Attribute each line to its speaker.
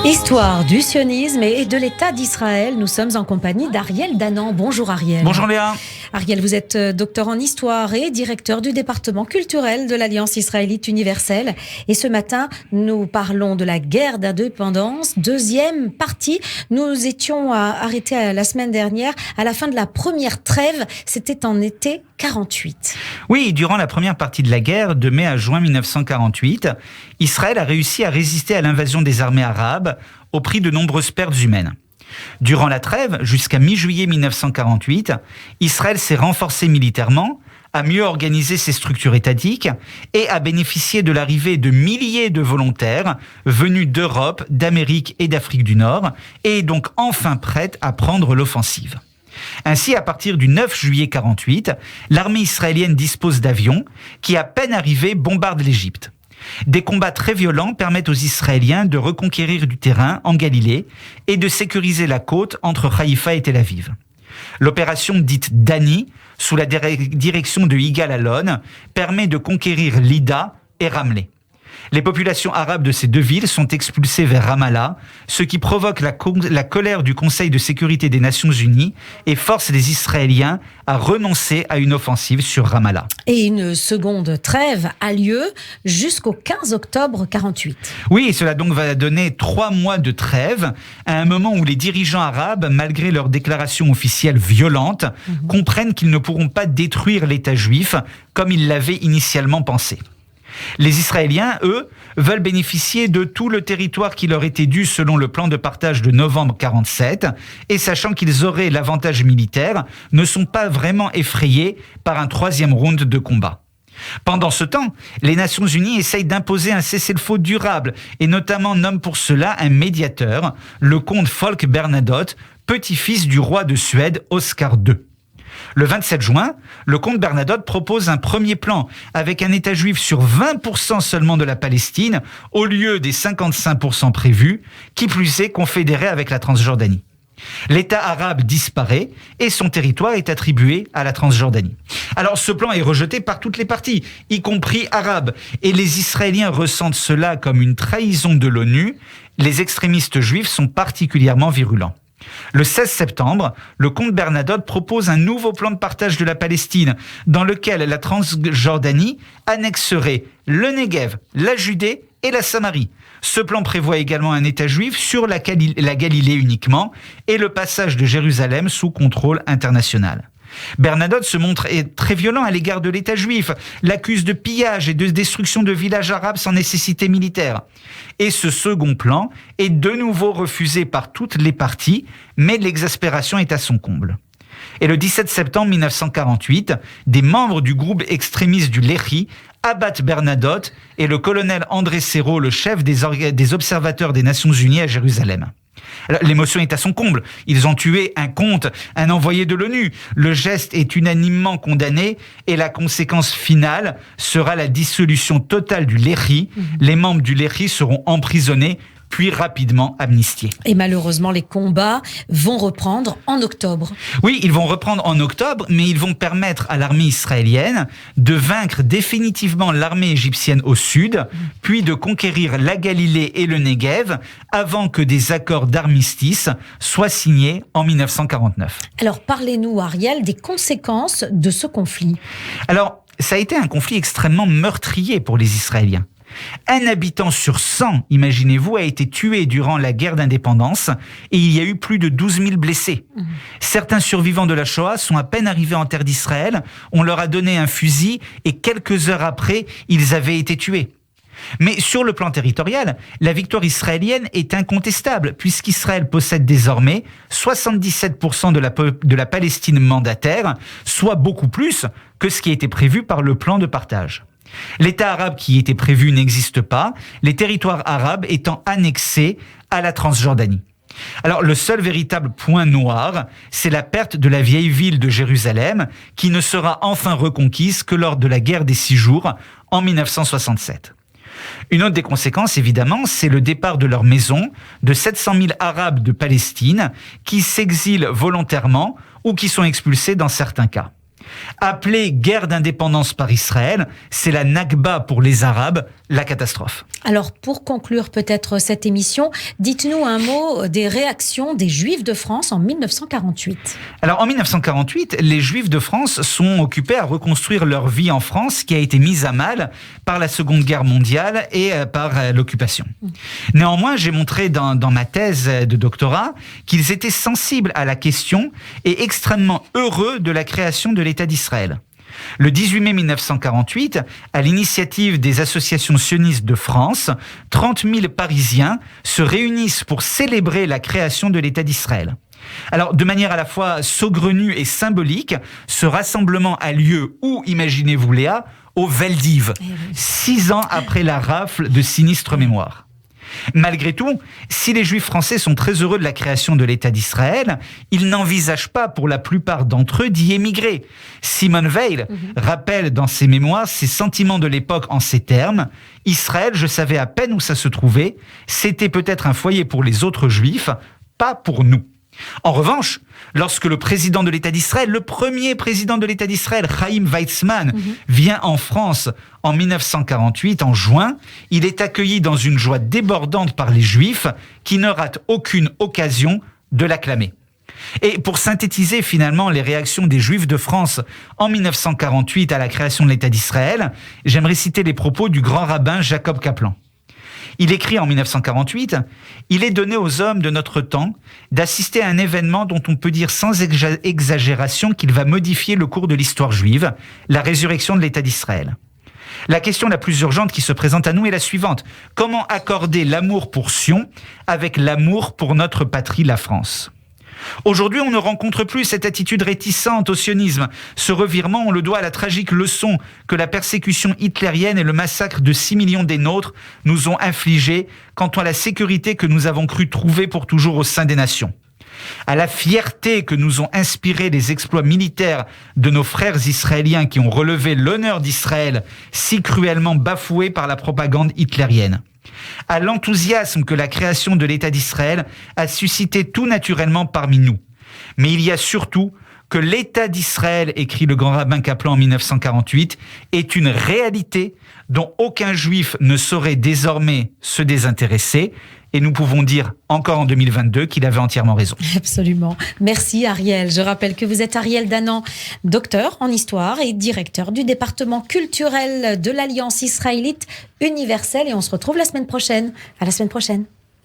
Speaker 1: Histoire du sionisme et de l'État d'Israël. Nous sommes en compagnie d'Ariel Danan. Bonjour Ariel.
Speaker 2: Bonjour Léa.
Speaker 1: Ariel, vous êtes docteur en histoire et directeur du département culturel de l'Alliance israélite universelle. Et ce matin, nous parlons de la guerre d'indépendance. Deuxième partie, nous étions arrêtés la semaine dernière à la fin de la première trêve. C'était en été 48.
Speaker 2: Oui, durant la première partie de la guerre, de mai à juin 1948, Israël a réussi à résister à l'invasion des armées arabes au prix de nombreuses pertes humaines. Durant la trêve, jusqu'à mi-juillet 1948, Israël s'est renforcé militairement, a mieux organisé ses structures étatiques et a bénéficié de l'arrivée de milliers de volontaires venus d'Europe, d'Amérique et d'Afrique du Nord et est donc enfin prête à prendre l'offensive. Ainsi, à partir du 9 juillet 48, l'armée israélienne dispose d'avions qui, à peine arrivés, bombardent l'Égypte. Des combats très violents permettent aux Israéliens de reconquérir du terrain en Galilée et de sécuriser la côte entre Haïfa et Tel Aviv. L'opération dite Dani, sous la direction de Yigal Allon, permet de conquérir Lydda et Ramleh. Les populations arabes de ces deux villes sont expulsées vers Ramallah, ce qui provoque la colère du Conseil de sécurité des Nations Unies et force les Israéliens à renoncer à une offensive sur Ramallah.
Speaker 1: Et une seconde trêve a lieu jusqu'au 15 octobre 48.
Speaker 2: Oui, cela donc va donner 3 mois de trêve, à un moment où les dirigeants arabes, malgré leurs déclarations officielles violentes, comprennent qu'ils ne pourront pas détruire l'État juif comme ils l'avaient initialement pensé. Les Israéliens, eux, veulent bénéficier de tout le territoire qui leur était dû selon le plan de partage de novembre 47, et sachant qu'ils auraient l'avantage militaire, ne sont pas vraiment effrayés par un 3e round de combat. Pendant ce temps, les Nations Unies essayent d'imposer un cessez-le-feu durable, et notamment nomment pour cela un médiateur, le comte Folke Bernadotte, petit-fils du roi de Suède Oscar II. Le 27 juin, le comte Bernadotte propose un premier plan avec un État juif sur 20% seulement de la Palestine au lieu des 55% prévus, qui plus est confédéré avec la Transjordanie. L'État arabe disparaît et son territoire est attribué à la Transjordanie. Alors ce plan est rejeté par toutes les parties, y compris arabes, et les Israéliens ressentent cela comme une trahison de l'ONU. Les extrémistes juifs sont particulièrement virulents. Le 16 septembre, le comte Bernadotte propose un nouveau plan de partage de la Palestine dans lequel la Transjordanie annexerait le Negev, la Judée et la Samarie. Ce plan prévoit également un État juif sur la Galilée uniquement et le passage de Jérusalem sous contrôle international. Bernadotte se montre très violent à l'égard de l'État juif, l'accuse de pillage et de destruction de villages arabes sans nécessité militaire. Et ce second plan est de nouveau refusé par toutes les parties, mais l'exaspération est à son comble. Et le 17 septembre 1948, des membres du groupe extrémiste du Lehi abattent Bernadotte et le colonel André Serrault, le chef des observateurs des Nations Unies à Jérusalem. Alors, l'émotion est à son comble. Ils ont tué un comte, un envoyé de l'ONU. Le geste est unanimement condamné et la conséquence finale sera la dissolution totale du Lehi. Les membres du Lehi seront emprisonnés puis rapidement amnistiés.
Speaker 1: Et malheureusement, les combats vont reprendre en octobre.
Speaker 2: Oui, ils vont reprendre en octobre, mais ils vont permettre à l'armée israélienne de vaincre définitivement l'armée égyptienne au sud, puis de conquérir la Galilée et le Negev, avant que des accords d'armistice soient signés en 1949.
Speaker 1: Alors, parlez-nous, Ariel, des conséquences de ce conflit.
Speaker 2: Alors, ça a été un conflit extrêmement meurtrier pour les Israéliens. Un habitant sur 100, imaginez-vous, a été tué durant la guerre d'indépendance et il y a eu plus de 12 000 blessés. Certains survivants de la Shoah sont à peine arrivés en terre d'Israël, on leur a donné un fusil et quelques heures après, ils avaient été tués. Mais sur le plan territorial, la victoire israélienne est incontestable puisqu'Israël possède désormais 77% de la Palestine mandataire, soit beaucoup plus que ce qui était prévu par le plan de partage. L'État arabe qui était prévu n'existe pas, les territoires arabes étant annexés à la Transjordanie. Alors le seul véritable point noir, c'est la perte de la vieille ville de Jérusalem, qui ne sera enfin reconquise que lors de la guerre des 6 jours en 1967. Une autre des conséquences, évidemment, c'est le départ de leur maison de 700 000 Arabes de Palestine qui s'exilent volontairement ou qui sont expulsés dans certains cas. Appelée guerre d'indépendance par Israël, c'est la Nakba pour les Arabes, la catastrophe.
Speaker 1: Alors, pour conclure peut-être cette émission, dites-nous un mot des réactions des Juifs de France en 1948.
Speaker 2: Alors, en 1948, les Juifs de France sont occupés à reconstruire leur vie en France, qui a été mise à mal par la Seconde Guerre mondiale et par l'occupation. Néanmoins, j'ai montré dans ma thèse de doctorat qu'ils étaient sensibles à la question et extrêmement heureux de la création de l'État d'Israël. Le 18 mai 1948, à l'initiative des associations sionistes de France, 30 000 Parisiens se réunissent pour célébrer la création de l'État d'Israël. Alors, de manière à la fois saugrenue et symbolique, ce rassemblement a lieu où, imaginez-vous Léa, au Veldiv, 6 ans après la rafle de sinistre mémoire. Malgré tout, si les Juifs français sont très heureux de la création de l'État d'Israël, ils n'envisagent pas pour la plupart d'entre eux d'y émigrer. Simone Veil rappelle dans ses mémoires ses sentiments de l'époque en ces termes. « Israël, je savais à peine où ça se trouvait, c'était peut-être un foyer pour les autres Juifs, pas pour nous. » En revanche, lorsque le président de l'État d'Israël, le premier président de l'État d'Israël, Chaim Weizmann, vient en France en 1948, en juin, il est accueilli dans une joie débordante par les Juifs qui ne ratent aucune occasion de l'acclamer. Et pour synthétiser finalement les réactions des Juifs de France en 1948 à la création de l'État d'Israël, j'aimerais citer les propos du grand rabbin Jacob Kaplan. Il écrit en 1948 « Il est donné aux hommes de notre temps d'assister à un événement dont on peut dire sans exagération qu'il va modifier le cours de l'histoire juive, la résurrection de l'État d'Israël. La question la plus urgente qui se présente à nous est la suivante. Comment accorder l'amour pour Sion avec l'amour pour notre patrie, la France ? Aujourd'hui, on ne rencontre plus cette attitude réticente au sionisme. Ce revirement, on le doit à la tragique leçon que la persécution hitlérienne et le massacre de 6 millions des nôtres nous ont infligé quant à la sécurité que nous avons cru trouver pour toujours au sein des nations. À la fierté que nous ont inspiré les exploits militaires de nos frères israéliens qui ont relevé l'honneur d'Israël si cruellement bafoué par la propagande hitlérienne. À l'enthousiasme que la création de l'État d'Israël a suscité tout naturellement parmi nous. Mais il y a surtout que l'État d'Israël, écrit le grand rabbin Kaplan en 1948, est une réalité dont aucun juif ne saurait désormais se désintéresser. Et nous pouvons dire encore en 2022 qu'il avait entièrement raison.
Speaker 1: Absolument. Merci Ariel. Je rappelle que vous êtes Ariel Danan, docteur en histoire et directeur du département culturel de l'Alliance israélite universelle. Et on se retrouve la semaine prochaine. À la semaine prochaine.